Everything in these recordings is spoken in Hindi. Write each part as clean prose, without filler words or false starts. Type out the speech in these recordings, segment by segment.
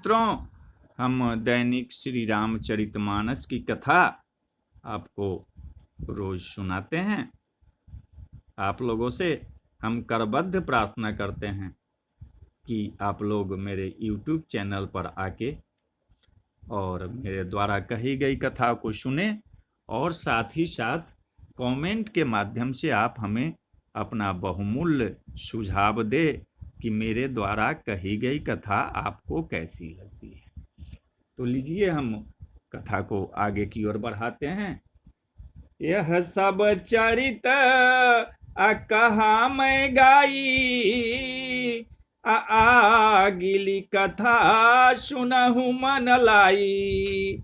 मित्रों, हम दैनिक श्री रामचरितमानस की कथा आपको रोज सुनाते हैं। आप लोगों से हम करबद्ध प्रार्थना करते हैं कि आप लोग मेरे YouTube चैनल पर आके और मेरे द्वारा कही गई कथा को सुने और साथ ही साथ कमेंट के माध्यम से आप हमें अपना बहुमूल्य सुझाव दे कि मेरे द्वारा कही गई कथा आपको कैसी लगती है। तो लीजिए हम कथा को आगे की ओर बढ़ाते हैं। यह सब चरित कहा मैं गाई, आगिली कथा सुनहु मन लाई।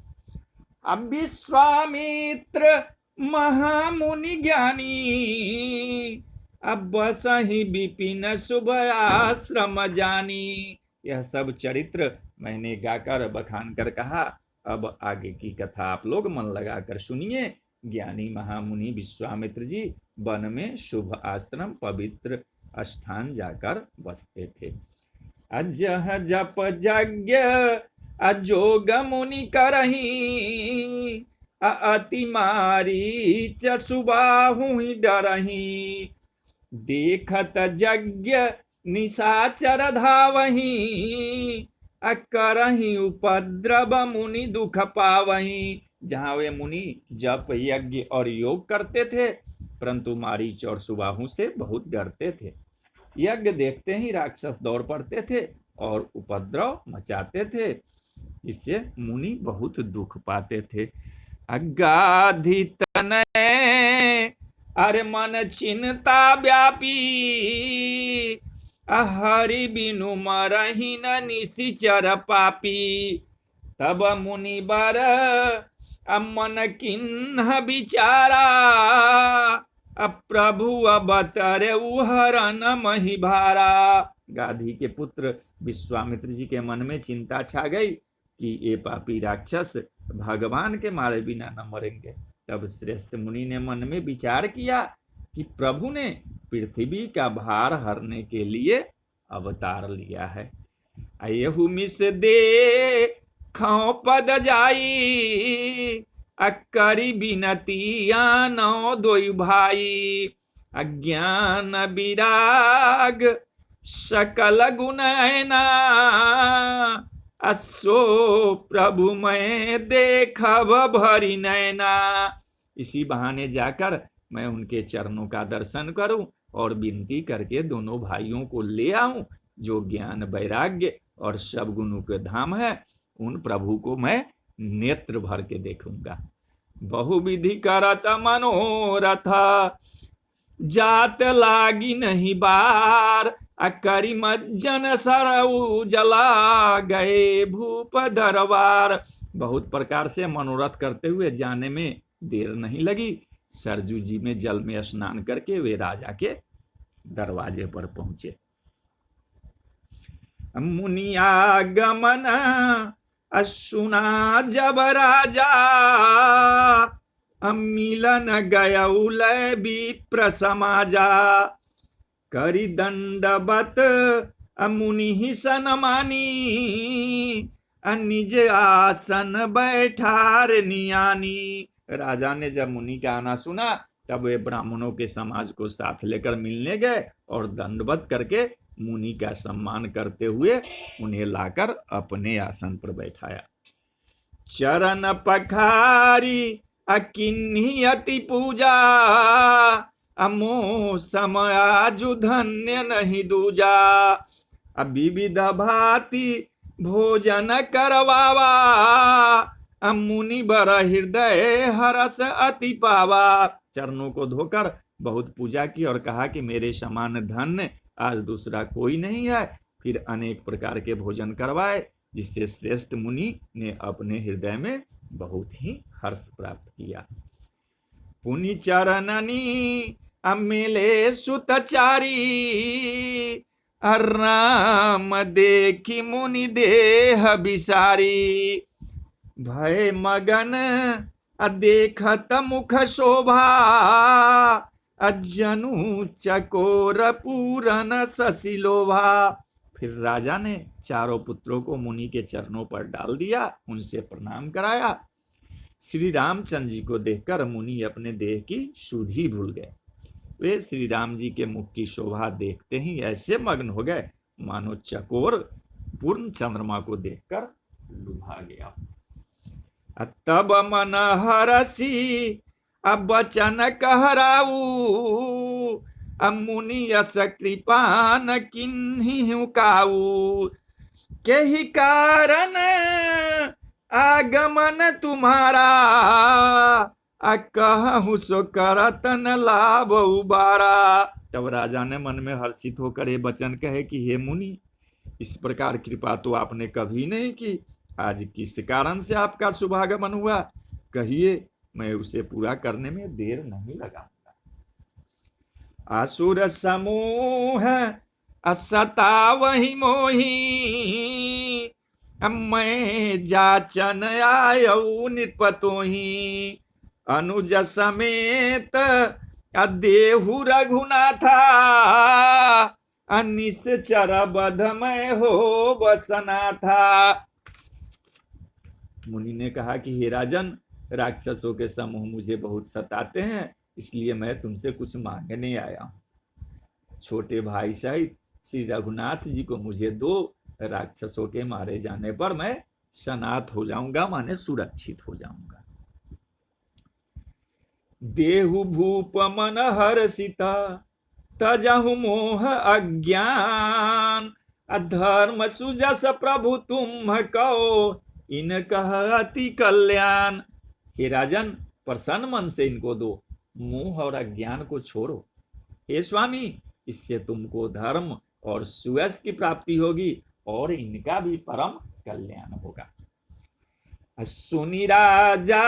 अब विश्वामित्र महामुनि ज्ञानी, अब सही विपिन शुभ आश्रम जानी। यह सब चरित्र मैंने गाकर बखान कर कहा। अब आगे की कथा आप लोग मन लगाकर सुनिए। ज्ञानी महामुनि विश्वामित्र जी वन में शुभ आश्रम पवित्र स्थान जाकर बसते थे। अजह जप यज्ञ अजोग मुनि करही, अति मारी चुबाहु ही डरही। देखत यज्ञ निशाचर धावही, करही उपद्रव मुनि दुख पावही। जहां वे मुनि जप यज्ञ और योग करते थे, परंतु मारीच और सुबाहु से बहुत डरते थे। यज्ञ देखते ही राक्षस दौड़ पड़ते थे और उपद्रव मचाते थे, इससे मुनि बहुत दुख पाते थे। अगाधि तनय अरे मन चिंता व्यापी, हरि बिनु मरहि न निशिचर पापी। तब मुनि बर मन किन्ह विचारा, प्रभु अवतरे हरन मही भारा। गाधी के पुत्र विश्वामित्र जी के मन में चिंता छा गई कि ये पापी राक्षस भगवान के मारे बिना न मरेंगे। तब श्रेष्ठ मुनि ने मन में विचार किया कि प्रभु ने पृथ्वी का भार हरने के लिए अवतार लिया है। अयहु मिस दे खौ पद जाई, करी बिनती आनो दोई भाई। अज्ञान विराग सकल गुनैना, असो प्रभु मैं देखब भरी नैना। इसी बहाने जाकर मैं उनके चरणों का दर्शन करूं और विनती करके दोनों भाइयों को ले आऊं, जो ज्ञान वैराग्य और सब गुणों के धाम है। उन प्रभु को मैं नेत्र भर के देखूंगा। बहुविधि करत मनोरथ, जात लागी नहीं बार। करी मज्जन सरऊ जला गए भूप दरबार। बहुत प्रकार से मनोरथ करते हुए जाने में देर नहीं लगी। सरजू जी में जल में स्नान करके वे राजा के दरवाजे पर पहुंचे। मुनिया गमन सुना जब राजा, मिलन गयउल विप्र समाजा। करी दंडवत मुनि ही सनमानी, निज आसन बैठार नियानी। राजा ने जब मुनि का आना सुना, तब वे ब्राह्मणों के समाज को साथ लेकर मिलने गए और दंडवत करके मुनि का सम्मान करते हुए उन्हें लाकर अपने आसन पर बैठाया। चरण पखारी किन्ही अति पूजा, अमो समयाजु धन्य नहीं दूजा। विविध भांति भोजन करवावा, मुनि बर हृदय हरस अति पावा। चरणों को धोकर बहुत पूजा की और कहा कि मेरे समान धन्य आज दूसरा कोई नहीं है। फिर अनेक प्रकार के भोजन करवाए, जिससे श्रेष्ठ मुनि ने अपने हृदय में बहुत ही हर्ष प्राप्त किया। पुनि चरणनी मिले सुतचारी, राम देखी मुनि देह बिसारी। भय मगन देखत मुख शोभा, जनु चकोर पूरन ससिलोभा। फिर राजा ने चारों पुत्रों को मुनि के चरणों पर डाल दिया, उनसे प्रणाम कराया। श्री रामचंद्र जी को देखकर मुनि अपने देह की सुधि भूल गए। वे श्री राम जी के मुख की शोभा देखते ही ऐसे मग्न हो गए मानो चकोर पूर्ण चंद्रमा को देखकर लुभा गया। तब मन हरसी अब बचन कहराऊ, अब मुनि यस कृपान किन्हीं काऊ, के ही कारण आगमन तुम्हारा, कहूँ सो करत न लाभ उबारा। तब राजा ने मन में हर्षित होकर ये वचन कहे कि हे मुनि, इस प्रकार कृपा तो आपने कभी नहीं की, आज किस कारण से आपका शुभागमन हुआ, कहिए, मैं उसे पूरा करने में देर नहीं लगाऊंगा। असुर समूह असता वही मोही, मैं जाचन आयऊ निपतोही, अनुज समेत देहु रघुनाथा, निश्चर बधमय हो बसना था। मुनि ने कहा कि हे राजन, राक्षसों के समूह मुझे बहुत सताते हैं, इसलिए मैं तुमसे कुछ मांगने आया हूं। छोटे भाई सहित श्री रघुनाथ जी को मुझे दो, राक्षसों के मारे जाने पर मैं सनात हो जाऊंगा, माने सुरक्षित हो जाऊंगा। देहु भूप मन हर्षिता, तजहु मोह अज्ञान, अधर्म सुजस प्रभु तुम कहो, इन कहती कल्याण। हे राजन, प्रसन्न मन से इनको दो, मोह और अज्ञान को छोड़ो। हे स्वामी, इससे तुमको धर्म और सुयश की प्राप्ति होगी और इनका भी परम कल्याण होगा। सुनी राजा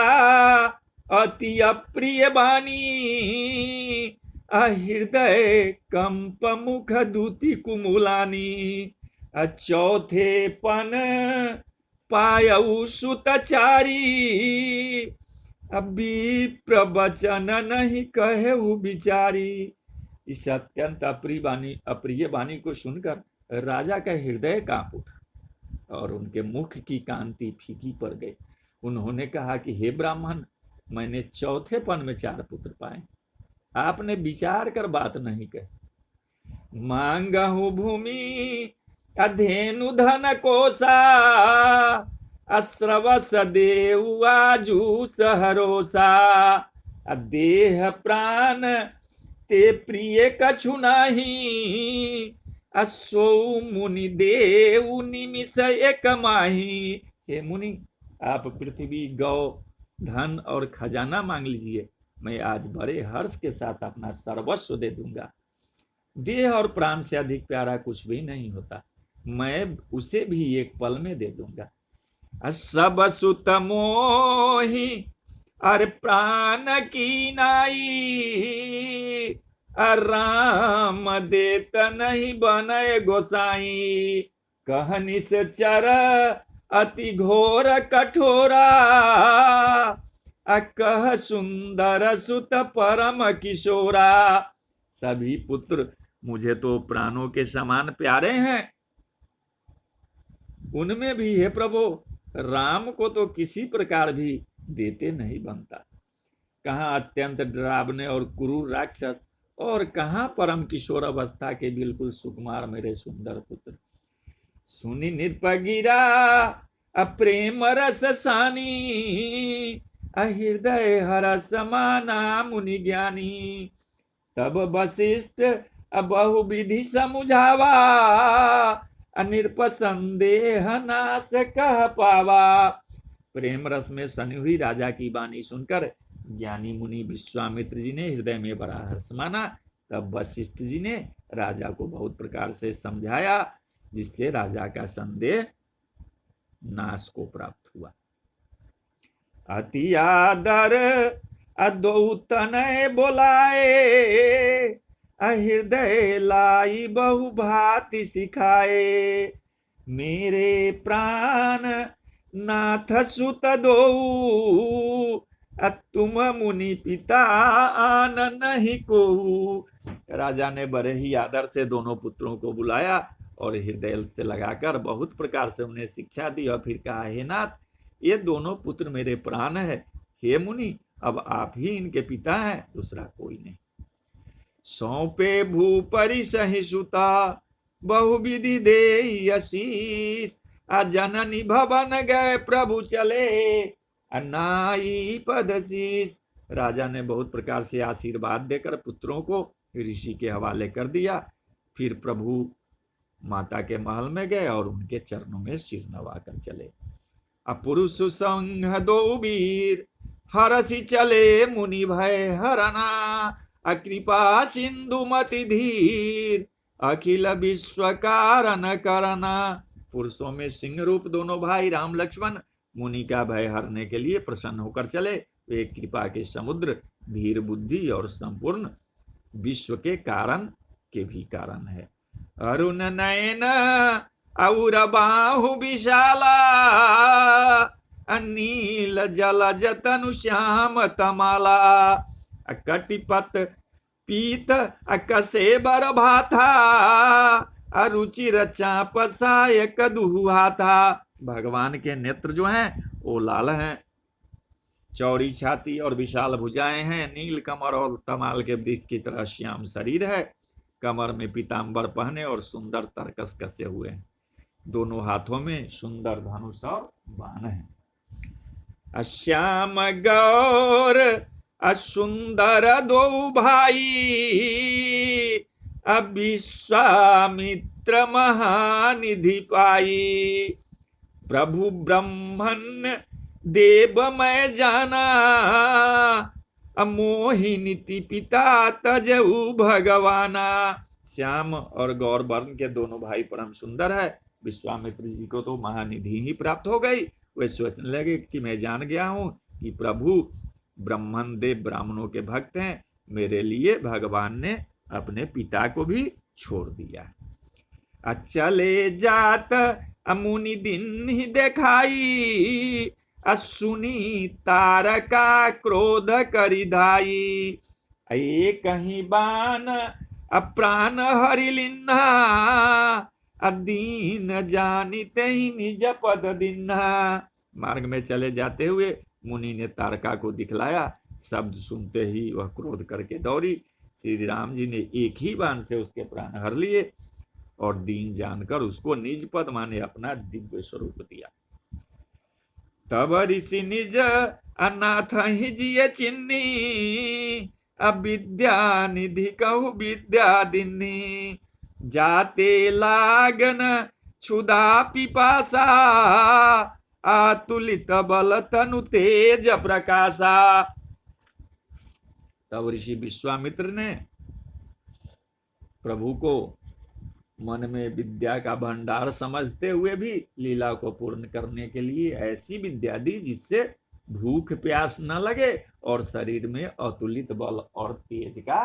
अति अप्रिय बानी, हृदय कंप मुख दूती कुमुलानी, चौथे पन पायऊ सुतचारी, अभी प्रवचन नहीं कहे बिचारी। इस अत्यंत अप्रिय वाणी को सुनकर राजा का हृदय कांप उठा और उनके मुख की कांति फीकी पड़ गई। उन्होंने कहा कि हे ब्राह्मण, मैंने चौथे पन में 4 पुत्र पाए, आपने विचार कर बात नहीं कही। मांगहु भूमि अधेनु धन कोसा, अश्रवस देव आजू सहरोसा, देह प्राण ते प्रिय कछु नाही, असो मुनि देव निमिष एक माही। हे मुनि, आप पृथ्वी गौ धन और खजाना मांग लीजिए, मैं आज बड़े हर्ष के साथ अपना सर्वस्व दे दूंगा। देह और प्राण से अधिक प्यारा कुछ भी नहीं होता, मैं उसे भी एक पल में दे दूंगा। सब सुत मोहि अरे प्राण की नाई, राम देत नहीं बनय गोसाई, कहनी से चर अति घोर कठोरा, कह सुंदर सुत परम किशोरा। सभी पुत्र मुझे तो प्राणों के समान प्यारे हैं, उनमें भी हे प्रभु, राम को तो किसी प्रकार भी देते नहीं बनता। कहाँ अत्यंत डरावने और क्रूर राक्षस, और कहाँ परम किशोर अवस्था के बिल्कुल सुकुमार मेरे सुंदर पुत्र। सुनी निर्पगिरा अप्रेम रस सानी, हृदय हरस माना मुनि ज्ञानी, तब वशिष्ठ बहु विधि समुझावा, अनिर्प संदेह नाश कह पावा। प्रेम रस में सनी हुई राजा की वाणी सुनकर ज्ञानी मुनि विश्वामित्र जी ने हृदय में बड़ा हर्ष माना। तब वशिष्ठ जी ने राजा को बहुत प्रकार से समझाया, जिससे राजा का संदेह नाश को प्राप्त हुआ। अति आदर अदौतनय बोलाए, हृदय लाई बहु भांति सिखाए, मेरे प्राण नाथ सुत दो, तुम मुनि पिता आन नहीं को। राजा ने बड़े ही आदर से दोनों पुत्रों को बुलाया और हृदय से लगाकर बहुत प्रकार से उन्हें शिक्षा दी और फिर कहा, हे नाथ, ये दोनों पुत्र मेरे प्राण है, हे मुनि अब आप ही इनके पिता हैं, दूसरा कोई नहीं। सौंपे भूपरि सहिसुता बहुविधि दे आशीष, जननी भवन गए प्रभु चले अन्नाई पदशीष। राजा ने बहुत प्रकार से आशीर्वाद देकर पुत्रों को ऋषि के हवाले कर दिया। फिर प्रभु माता के महल में गए और उनके चरणों में सिर नवा कर चले। अपुरुष संग दो वीर हरसि चले मुनि भय हरना, अकृपा सिंधु मति धीर अखिल विश्व कारण करना। पुरुषों में सिंह रूप दोनों भाई राम लक्ष्मण मुनि का भय हरने के लिए प्रसन्न होकर चले। वे कृपा के समुद्र, धीर बुद्धि और संपूर्ण विश्व के कारण के भी कारण है। अरुण नयन और बाहु विशाला, अनील जलज तनु श्याम तमाला, कटिपत पीत कसे बर भाथा, अरुचिर चाप सायक दुहुआ था। भगवान के नेत्र जो हैं वो लाल हैं, चौड़ी छाती और विशाल भुजाएं हैं, नील कमर और तमाल के वृक्ष की तरह श्याम शरीर है, कमर में पीतांबर पहने और सुंदर तरकस कसे हुए हैं, दोनों हाथों में सुंदर धनुष और बाण है। अश्याम गौर असुंदर दो भाई, विश्वामित्र महानिधि पाई, प्रभु ब्रह्मन देव मैं जाना, मोहिनीति पिता तजऊ भगवाना। श्याम और गौर वर्ण के दोनों भाई परम सुंदर है। विश्वामित्र जी को तो महानिधि ही प्राप्त हो गई। वे सोचने लगे कि मैं जान गया हूं कि प्रभु ब्रह्मन देव ब्राह्मणों के भक्त हैं, मेरे लिए भगवान ने अपने पिता को भी छोड़ दिया। चले जात मुनि दिन ही देखाई, सुनी तारका क्रोध करिधाई, एक कहीं बान प्राण हरिलिन्हा, दीन जानिते ही निज पद दिन्हा। मार्ग में चले जाते हुए मुनि ने तारका को दिखलाया। शब्द सुनते ही वह क्रोध करके दौड़ी। श्री राम जी ने एक ही बाण से उसके प्राण हर लिए और दीन जानकर उसको निज पद माने अपना दिव्य स्वरूप दिया। तब ऋषि निज अनाथ ही जिये चिन्नी, अविद्या निधि कहु विद्या दिन्नी, जाते लागन क्षुधा पिपासा, आतुलित बल तनु तेज प्रकाशा। तब ऋषि विश्वामित्र ने प्रभु को मन में विद्या का भंडार समझते हुए भी लीला को पूर्ण करने के लिए ऐसी विद्या दी जिससे भूख प्यास न लगे और शरीर में अतुलित बल और तेज का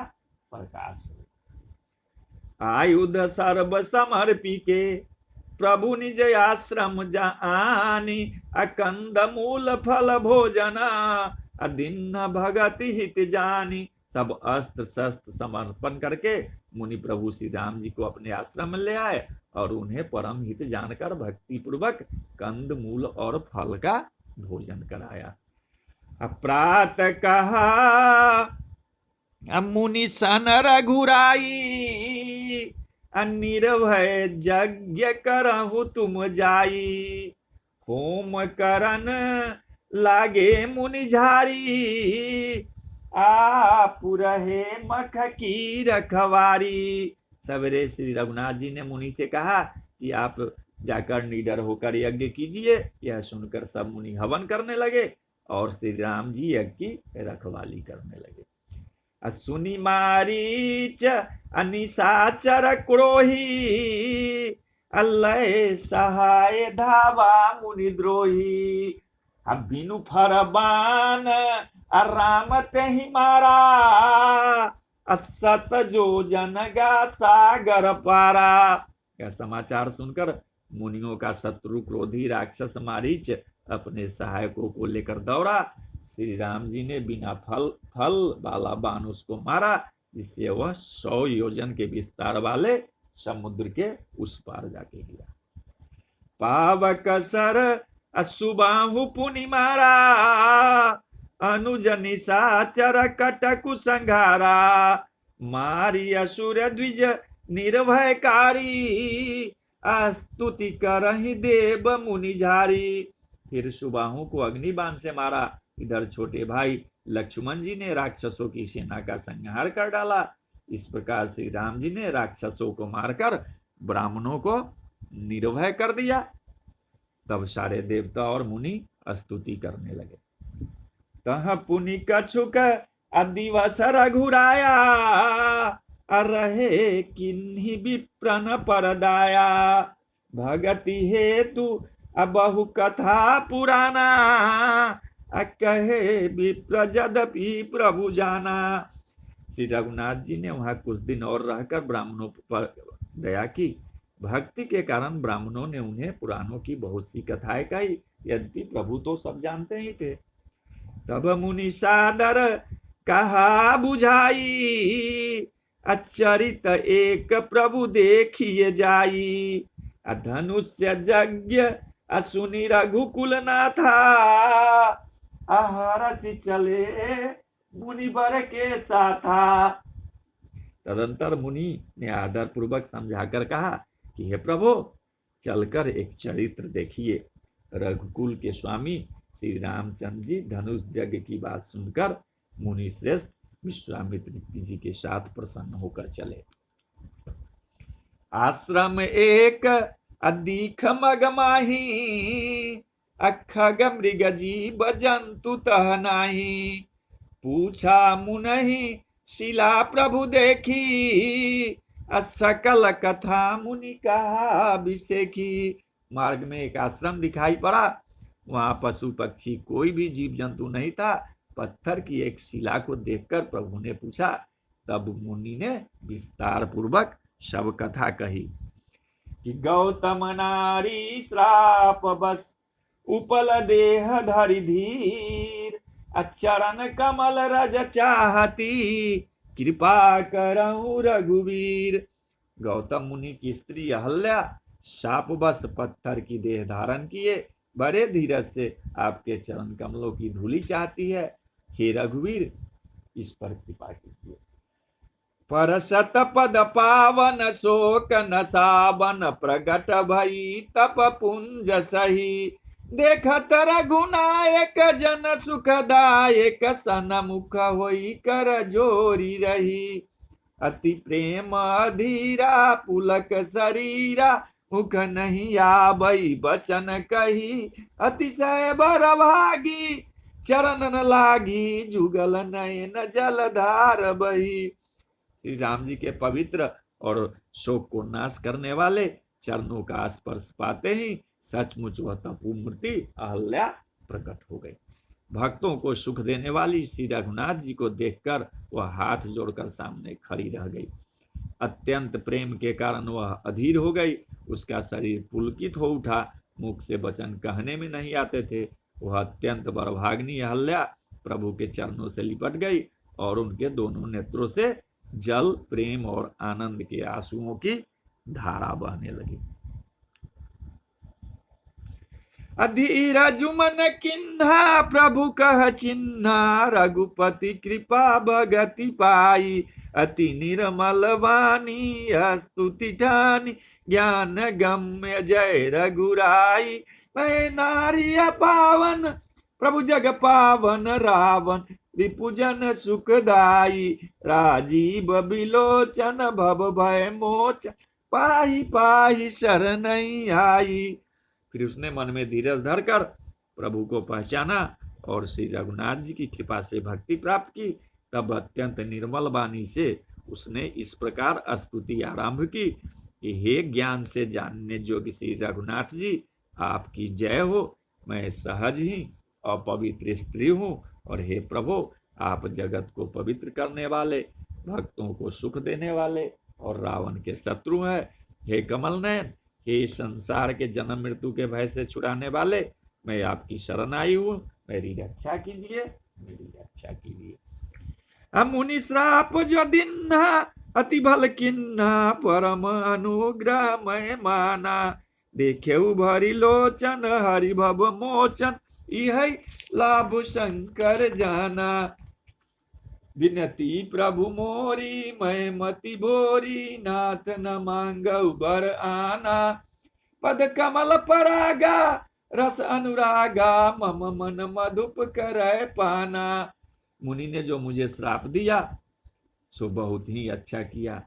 प्रकाश हो। आयुध सर्व समर्पी के प्रभु निज आश्रम जानी, अकंद मूल फल भोजना, अदिन्न भगति हित जानी। सब अस्त्र शस्त्र समर्पण करके मुनि प्रभु श्री राम जी को अपने आश्रम में ले आए और उन्हें परम हित जानकर भक्ति पूर्वक कंद मूल और फल का भोजन कराया। प्रात कहा मुनि सन रघुराई, निर्भय यज्ञ करहु तुम जाई, होम करन लागे मुनि झारी, आप रहे मख की रखवारी। सवेरे श्री रघुनाथ जी ने मुनि से कहा कि आप जाकर निडर होकर यज्ञ कीजिए। यह सुनकर सब मुनि हवन करने लगे और श्री राम जी यज्ञ की रखवाली करने लगे। सुनि मारीच अनिशाचर क्रोही, अल्लाह सहाय धावा मुनि द्रोही, बिनु फरमान राम ते ही मारा, असत जो जनगा सागर पारा। यह समाचार सुनकर मुनियों का शत्रु क्रोधी राक्षस मारीच अपने सहायकों को लेकर दौड़ा। श्री राम जी ने बिना फल वाला बाण उसको मारा, जिससे वह 100 योजन के विस्तार वाले समुद्र के उस पार जाके गिरा। पावक सर असुबाहु पुनि मारा, अनुज निशाचर कटकु संघारा, मारी असुर द्विज निर्भयकारी, स्तुति करहि देव मुनि झारी। फिर सुबाहु को अग्निबाण से मारा। इधर छोटे भाई लक्ष्मण जी ने राक्षसों की सेना का संहार कर डाला। इस प्रकार श्री राम जी ने राक्षसों को मारकर ब्राह्मणों को निर्भय कर दिया। तब सारे देवता और मुनि स्तुति करने लगे। तह पुनि कछुक दिवस रघुराया, रहे किन्हीं विप्रन परदाया, भगति हेतु बहु कथा पुराना, कहे विप्र यद्यपि प्रभु जाना। श्री रघुनाथ जी ने वहां कुछ दिन और रहकर ब्राह्मणों पर दया की। भक्ति के कारण ब्राह्मणों ने उन्हें पुराणों की बहुत सी कथाएं कही, यद्यपि प्रभु तो सब जानते ही थे। तब मुनि सादर कहा बुझाई, अचरित एक प्रभु देखिए जाई, धनुष्य यज्ञ सुनि रघुकुल नाथा, हरसि चले मुनिवर के साथा। तदंतर मुनि ने आदर पूर्वक समझाकर कहा कि हे प्रभु, चलकर एक चरित्र देखिए। रघुकुल के स्वामी श्री रामचंद्र जी धनुष यज्ञ की बात सुनकर मुनि श्रेष्ठ विश्वामित्र जी के साथ प्रसन्न होकर चले। आश्रम एक अधिक मगमाही, अखग मृग जीव जंतु तह नाही, पूछा मुनहि शिला प्रभु देखी, सकल कथा मुनि कहा विसेखी। मार्ग में एक आश्रम दिखाई पड़ा। वहां पशु पक्षी कोई भी जीव जंतु नहीं था। पत्थर की एक शिला को देखकर प्रभु ने पूछा। तब मुनि ने विस्तार पूर्वक सब कथा कही कि गौतम नारी श्राप बस उपल देह धरि धीर, चरण कमल रज चाहती, कृपा करहु रघुवीर। गौतम मुनि की स्त्री अहल्या शाप बस पत्थर की देह धारण किए बड़े धीरज से आपके चरण कमलों की धूलि चाहती है। हे रघुवीर, इस पर कृपा कीजिए। पर सत पद पावन शोक न सावन, प्रगट भई तप पुंज सही, देखत रघुनायक जन सुखदायक, सनमुख होई कर जोरी रही, अति प्रेम अधीरा पुलक शरीरा, मुख नहीं आबई बचन कही, अतिशय बर भागी चरण न लागी, जुगल नयन जलधार बही। श्री राम जी के पवित्र और शोक को नाश करने वाले चरणों का स्पर्श पाते ही सचमुच वह तपु मूर्ति अहल्या प्रकट हो गई। भक्तों को सुख देने वाली श्री रघुनाथ जी को देखकर वह हाथ जोड़कर सामने खड़ी रह गई। अत्यंत प्रेम के कारण वह अधीर हो गई। उसका शरीर पुलकित हो उठा। मुख से वचन कहने में नहीं आते थे। वह अत्यंत बड़भाग्नि अहल्या प्रभु के चरणों से लिपट गई और उनके दोनों नेत्रों से जल, प्रेम और आनंद के आंसुओं की धारा बहने लगी। अधीर जुमन किन्हा प्रभु कह चिन्हा, रघुपति कृपा भगति पाई, अति निर्मल वाणी स्तुति ठानी, ज्ञान गम्य जय रघुराई। मैं नारी पावन प्रभु जग पावन, रावण विपुजन सुखदाई, राजीव बिलोचन भव भय मोच, पाही पाही शरण आई। फिर उसने मन में धीरज धरकर प्रभु को पहचाना और श्री रघुनाथ जी की कृपा से भक्ति प्राप्त की। तब अत्यंत निर्मल वाणी से उसने इस प्रकार स्तुति आरंभ की कि हे ज्ञान से जानने योग्य श्री रघुनाथ जी, आपकी जय हो। मैं सहज ही अपवित्र स्त्री हूँ और हे प्रभु, आप जगत को पवित्र करने वाले, भक्तों को सुख देने वाले और रावण के शत्रु हैं। हे कमल नयन, हे संसार के जन्म मृत्यु के भय से छुड़ाने वाले, मैं आपकी शरण आई हूँ। मेरी रक्षा कीजिए, मेरी रक्षा कीजिए। मुनि श्राप जो दिन अति भल किन्ना परम अनुग्रह मैं माना, देखे भरी लोचन हरि भव मोचन, यह लाभ शंकर जाना। विनती प्रभु मोरी मैं मति भोरी, नाथ न मांगऊ बर आना, पद कमल परागा रस अनुरागा, मम मन मधुप करे पाना। मुनि ने जो मुझे श्राप दिया सो बहुत ही अच्छा किया,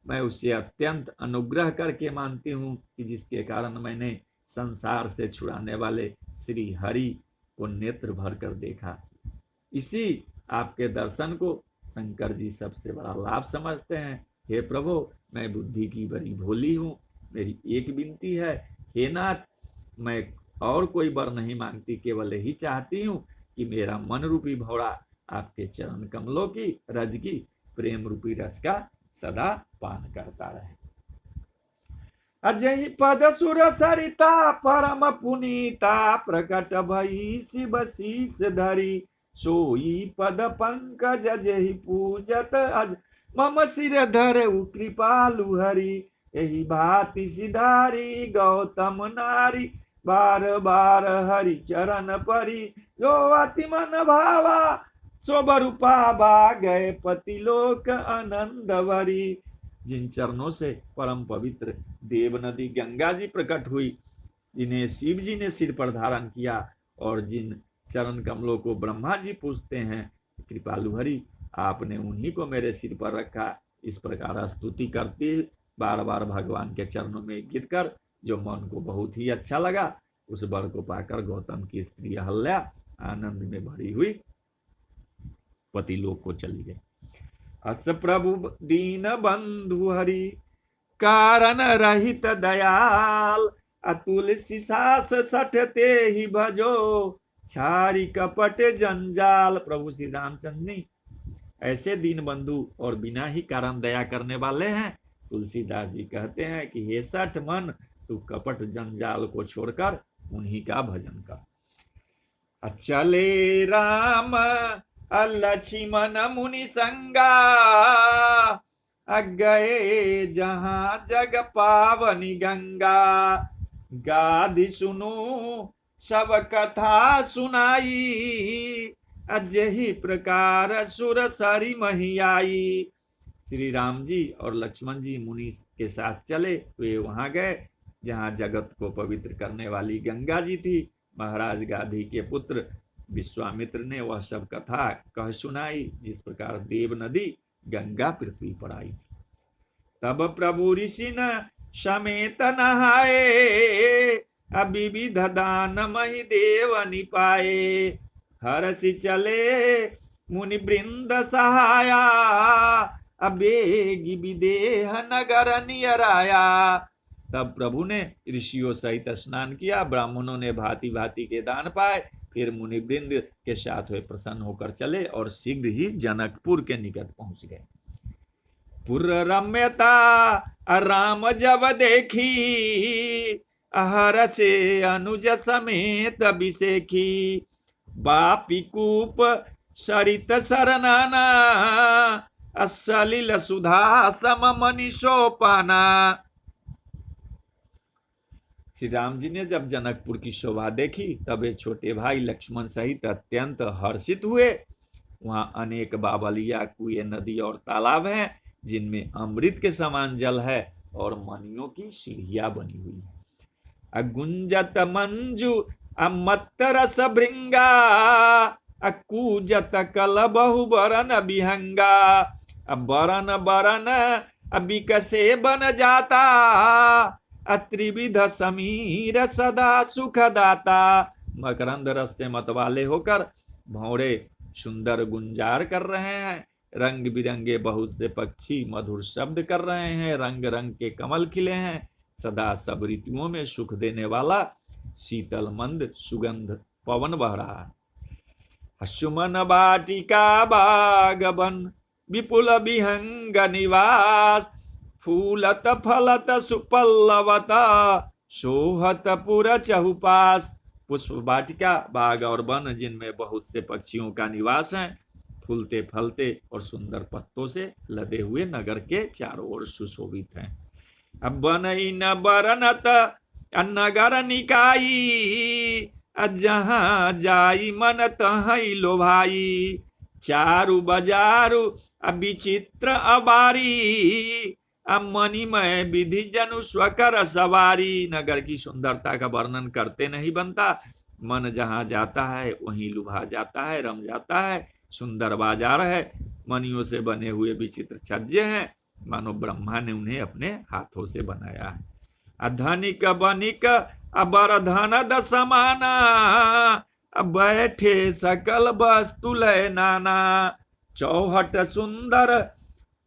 मैं उससे अत्यंत अनुग्रह करके मानती हूँ कि जिसके कारण मैंने संसार से छुड़ाने वाले श्री हरि को नेत्र भर कर देखा। इसी आपके दर्शन को शंकर जी सबसे बड़ा लाभ समझते हैं। हे प्रभु, मैं बुद्धि की बड़ी भोली हूँ, मेरी एक विनती है, हे नाथ, मैं और कोई वर नहीं मांगती, केवल यही चाहती हूँ कि मेरा मन रूपी भौरा आपके चरण कमलों की रज की प्रेम रूपी रस का सदा पान करता रहे। अजय पद सुर सरिता परम पुनीता, प्रकट भई शिव शीस धरी, सोई पद पंकज जहि पूजत अज, मम सिर धर कृपालु हरि। यही भांति सिधारी गौतम नारी, बार बार हरि चरण परी, जो अति मन भावा सो बरु पावा, गए पति लोक आनंद भरी। जिन चरणों से परम पवित्र देव नदी गंगा जी प्रकट हुई, जिन्हें शिव जी ने सिर पर धारण किया, और जिन चरण कमलों को ब्रह्मा जी पूजते हैं, कृपालु हरि आपने उन्हीं को मेरे सिर पर रखा। इस प्रकार स्तुति करती बार बार भगवान के चरणों में गिरकर जो मन को बहुत ही अच्छा लगा, उस वर को पाकर गौतम की स्त्री अहल्या आनंद में भरी हुई पति लोक को चली गई। अस प्रभु दीन बंधु हरि, कारण रहित दयाल, अतुलसी सास सठते ही भजो, छारी कपट जंजाल। प्रभु श्री रामचंद्र ने ऐसे दीन बंधु और बिना ही कारण दया करने वाले हैं। तुलसीदास जी कहते हैं कि हे सठ मन, तू कपट जंजाल को छोड़कर उन्हीं का भजन कर। चले राम लक्ष्मण मुनि संगा, गए जहां जग पावनी गंगा, गादि सुनो सब कथा सुनाई, अजहि प्रकार सुर सरी मही आई। श्री राम जी और लक्ष्मण जी मुनि के साथ चले, वे वहां गए जहां जगत को पवित्र करने वाली गंगा जी थी। महाराज गाधी के पुत्र विश्वामित्र ने वह सब कथा कह सुनाई, जिस प्रकार देव नदी गंगा पृथ्वी पर आई थी। तब प्रभु ऋषि न समेत नहाए, विविध दान मही देव निपाए, हरसि चले मुनि वृंद सहाया, अबेगी विदेह नगर नियराया। तब प्रभु ने ऋषियों सहित स्नान किया, ब्राह्मणों ने भांति भांति के दान पाए, फिर मुनि वृंद के साथ वे प्रसन्न होकर चले और शीघ्र ही जनकपुर के निकट पहुंच गए। पुर रम्यता राम जब देखी, हर से अनुज समेत अभिषेखी, बापी कूप सरित सरनाना, असलिल सुधा सम मनीषो पाना। श्री राम जी ने जब जनकपुर की शोभा देखी, तब वे छोटे भाई लक्ष्मण सहित अत्यंत हर्षित हुए। वहां अनेक बावलिया, कुएं, नदी और तालाब हैं, जिनमें अमृत के समान जल है और मणियों की सीढ़ियां बनी हुई है। गुंजत मंजू अमत्त रस भृंगा, अकूजत कल बहु बरन विहंगा, बरन बरन विकसे बन जाता, अत्रिविध समीर सदा सुखदाता। मकरंद रस से मतवाले होकर भौरे सुंदर गुंजार कर रहे हैं, रंग बिरंगे बहुत से पक्षी मधुर शब्द कर रहे हैं, रंग रंग के कमल खिले हैं, सदा सब ऋतुओं में सुख देने वाला शीतल मंद सुगंध पवन बह रहा है। सुमन बाटिका बागबन, विपुल विहंग निवास, फूलत फलत सुपल्लवत, सोहत पुर चहुपास। पुष्प वाटिका, बाग और वन, जिनमें बहुत से पक्षियों का निवास है, फूलते फलते और सुंदर पत्तों से लदे हुए नगर के चारों ओर सुशोभित हैं। अब बनई न बरनत नगर निकाई, जहाँ जाई मन तहई लो भाई। चारु बजारु विचित्र अबारी, मणिमय विधि जनु स्वकर सवारी। नगर की सुंदरता का वर्णन करते नहीं बनता, मन जहाँ जाता है वहीं लुभा जाता है, रम जाता है। सुंदर बाजार है, मणियों से बने हुए विचित्र छज्जे हैं, मानो ब्रह्मा ने उन्हें अपने हाथों से बनाया है। अधनिक बनिक अबर धन दसमाना, बैठे सकल वस्तु लय नाना। चौहट सुंदर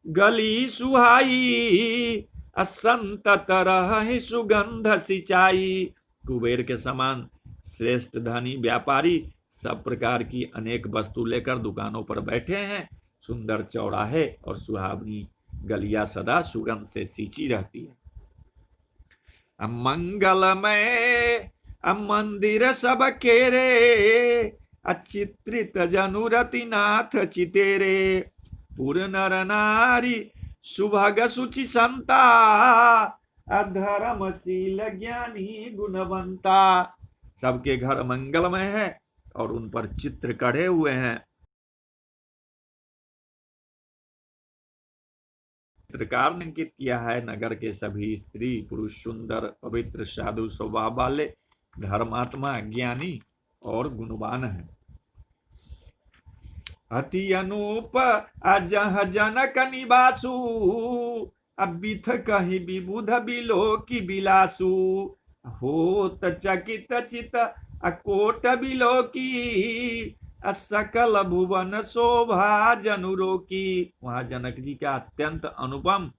गली सुहाई, असंतत रहि सुगंध सिंचाई। कुबेर के समान श्रेष्ठ धनी व्यापारी सब प्रकार की अनेक वस्तु लेकर दुकानों पर बैठे हैं। सुंदर चौराहे और सुहावनी गलियां सदा सुगंध से सींची रहती है। मंगलमय मंदिर सब केरे, अचित्रित जनुरति नाथ चितेरे। पुर नर नारी सुभग सुचि संता, अधर्मशील ज्ञानी गुणवंता। सबके घर मंगलमय है और उन पर चित्र कढ़े हुए हैं। चित्रकार ने अंकित किया है नगर के सभी स्त्री पुरुष सुंदर पवित्र साधु स्वभाव वाले धर्मात्मा ज्ञानी और गुणवान हैं। अति अनूप अजह जनक निवासु, अबिथ कहीं विबुध बिलो की बिलासु। होत चकित चित अकोट बिलो की, सकल भुवन शोभा जनुरो की। वहां जनक जी का अत्यंत अनुपम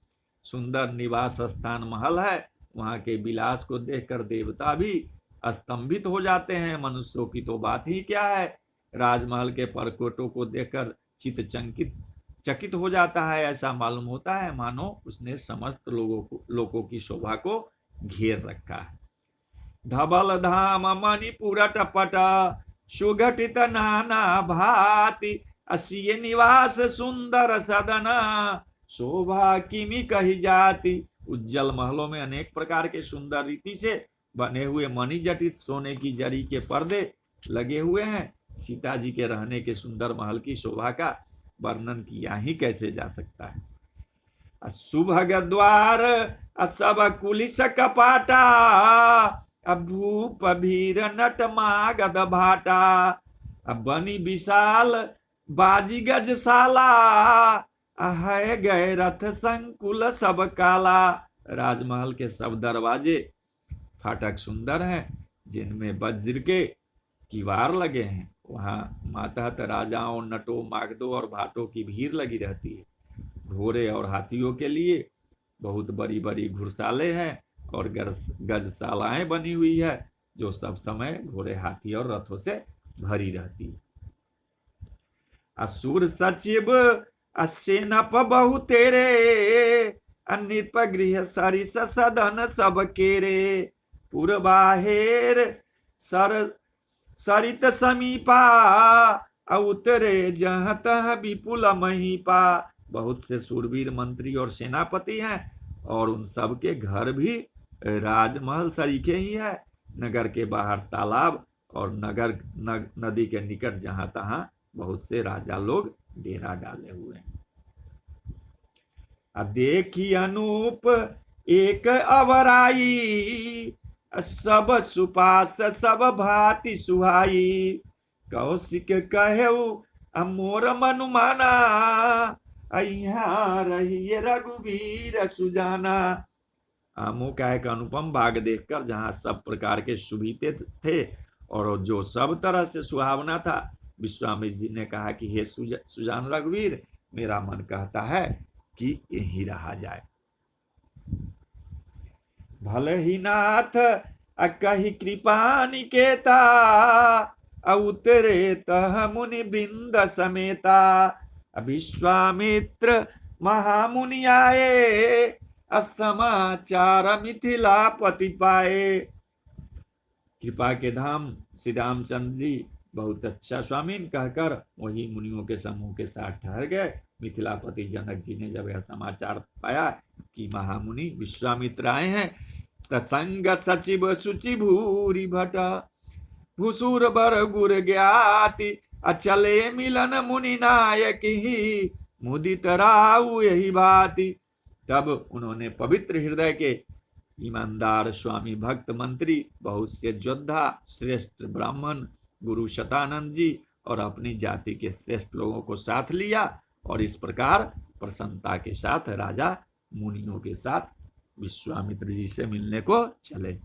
सुंदर निवास स्थान महल है। वहां के विलास को देखकर देवता भी स्तंभित हो जाते हैं, मनुष्यों की तो बात ही क्या है। राजमहल के परकोटों को देखकर चित चकित हो जाता है। ऐसा मालूम होता है मानो उसने समस्त लोगों की शोभा को घेर रखा है। धबल धाम मणिपुर टपट, सुघटित नाना भांति। असिय निवास सुंदर सदन, शोभा किमि कही जाति। उज्जवल महलों में अनेक प्रकार के सुंदर रीति से बने हुए मणि जटित सोने की जरी के पर्दे लगे हुए हैं। सीता जी के रहने के सुंदर महल की शोभा का वर्णन किया ही कैसे जा सकता है। सुभग द्वार सब कुलिस कपाटा, भूप भीर नट मागध भाटा। बनी विशाल बाजी गजशाला, है गए रथ संकुल सब काला। राजमहल के सब दरवाजे फाटक सुंदर हैं, जिनमें वज्र के किवाड़ लगे हैं। वहां मातहत राजाओं, नटों, मागधों और भाटों की भीड़ लगी रहती है। घोड़े और हाथियों के लिए बहुत बड़ी बड़ी घुड़सालें हैं और गजशालाएं बनी हुई है, जो सब समय घोड़े, हाथी और रथों से भरी रहती है। असुर सचिव असेनप बहु तेरे, नृप गृह सरिस सदन सब केरे। पुरबाहेर सरित समीपा, उतरे जहाँ तह विपुल महीपा। बहुत से सूरवीर मंत्री और सेनापति हैं और उन सब के घर भी राजमहल सरीखे ही है। नगर के बाहर तालाब और नदी के निकट जहां तहां बहुत से राजा लोग डेरा डाले हुए हैं। देखी अनूप एक अवराई, सब सुपास सब भांति सुहाई। कौशिक कहेऊ मोर मनुमाना, यहाँ रहिए रघुवीर सुजाना। आमों का एक अनुपम बाग देखकर जहाँ सब प्रकार के सुभीते थे और जो सब तरह से सुहावना था, विश्वामित्र जी ने कहा कि हे सुजान रघुवीर, मेरा मन कहता है कि यही रहा जाए। भले ही नाथ कही कृपा निकेता, उतरे तह मुनि बिंद समेता। विश्वामित्र महामुनि आए, असमाचार मिथिला पति पाए। कृपा के धाम श्री रामचंद्र जी बहुत अच्छा स्वामीन कहकर वही मुनियों के समूह के साथ ठहर गए। मिथिलापति जनक जी ने जब यह समाचार पाया कि महामुनि विश्वामित्र आए हैं, तसंग सचिव शुचि भूरि भट भूसुर बर गुर ज्ञाति अचले मिलन मुनि नायक ही मुदित राउ यही भांति। तब उन्होंने पवित्र हृदय के ईमानदार स्वामी भक्त मंत्री बहुत से योद्धा श्रेष्ठ ब्राह्मण गुरु शतानंद जी और अपनी जाति के श्रेष्ठ लोगों को साथ लिया और इस प्रकार प्रसन्नता के साथ राजा मुनियों के साथ विश्वामित्र जी से मिलने को चले।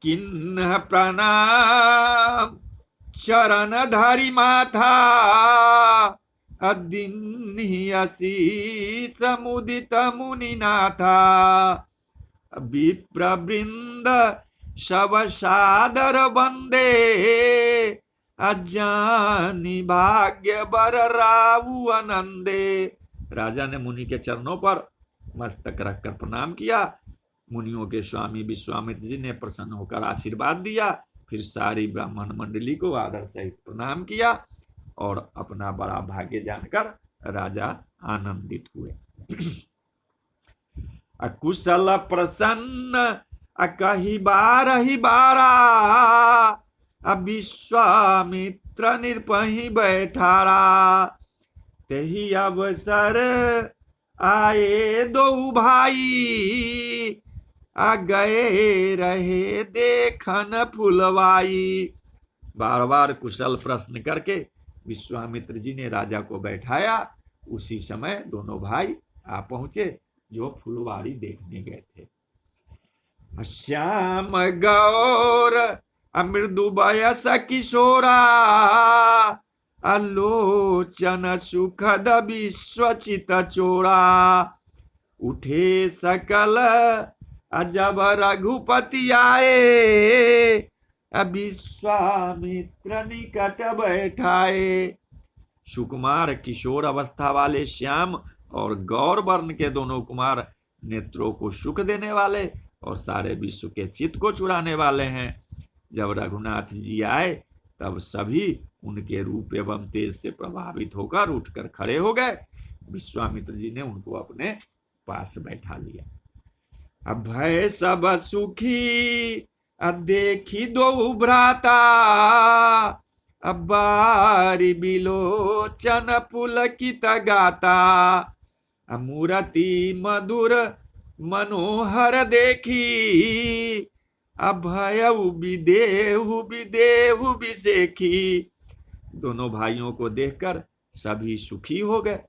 किन्ह प्रणाम चरण धरि माथा अदिन्हि असीस मुदित मुनिनाथा विप्रवृंद शव सादर वंदे अजानी भाग्य बर राउ आनंदे। राजा ने मुनि के चरणों पर मस्तक रखकर प्रणाम किया। मुनियों के स्वामी विश्वामित्र जी ने प्रसन्न होकर आशीर्वाद दिया। फिर सारी ब्राह्मण मंडली को आदर सहित प्रणाम किया और अपना बड़ा भाग्य जानकर राजा आनंदित हुए। अकुशल प्रसन्न कही बारही बारा विश्वामित्र निर्पही बैठारा तेही अवसर आए दो भाई गए रहे देखन फुलवाई। बार बार कुशल प्रश्न करके विश्वामित्र जी ने राजा को बैठाया। उसी समय दोनों भाई आ पहुंचे जो फुलवारी देखने गए थे। श्याम गौर मृदु बयस किशोरा आलोचन सुखद विश्वचित चोरा उठे सकल जब रघुपति आए विश्वामित्र निकट बैठाए। सुकुमार किशोर अवस्था वाले श्याम और गौर वर्ण के दोनों कुमार नेत्रों को सुख देने वाले और सारे विश्व के चित्त को चुराने वाले हैं। जब रघुनाथ जी आए तब सभी उनके रूप एवं तेज से प्रभावित होकर उठकर खड़े हो गए। विश्वामित्र जी ने उनको अपने पास बैठा लिया। अब भय सब सुखी देखी दो भ्राता बारी बिलोचन पुलकित गाता मूर्ति मधुर मनोहर देखी अभयउ विदेहु विदेहु विसेखी। दोनों भाइयों को देखकर सभी सुखी हो गए।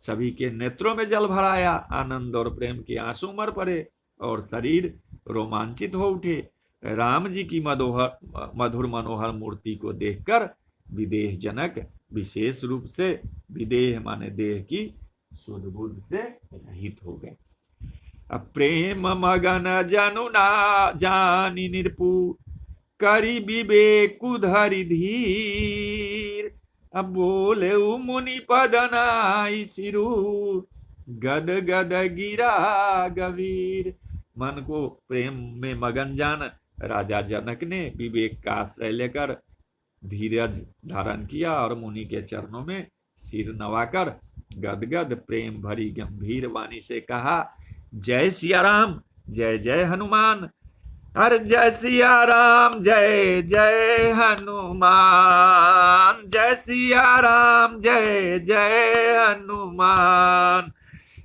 सभी के नेत्रों में जल भर आया। आनंद और प्रेम के आंसू मर पड़े और शरीर रोमांचित हो उठे। राम जी की मधुर मनोहर मूर्ति को देखकर विदेह जनक विशेष रूप से विदेह माने देह की शुद्ध बुद्ध से रहित हो गए। प्रेम मगन जनुना जानी निरपु करी विवेकु धरि धीर बोले मुनि पदनाई सिरु गद गद गिरा गवीर। मन को प्रेम में मगन जान राजा जनक ने विवेक का आश्रय लेकर धीरज धारण किया और मुनि के चरणों में सिर नवाकर गदगद प्रेम भरी गंभीर वाणी से कहा, जय सिया राम, जय जय हनुमान। अरे जय सिया राम, जय जय हनुमान। जय सिया राम, जय जय हनुमान।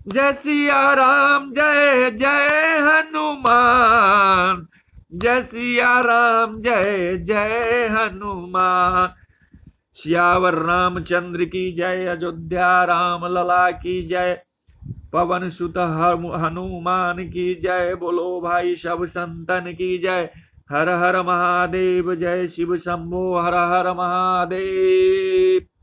जय सिया राम, जय जय हनुमान। जय सिया राम, जय जय हनुमान। सियावर रामचंद्र की जय। अयोध्या राम लला की जय। पवन सुत हनुमान की जय। बोलो भाई सब संतन की जय। हर हर महादेव। जय शिव शंभो। हर हर महादेव।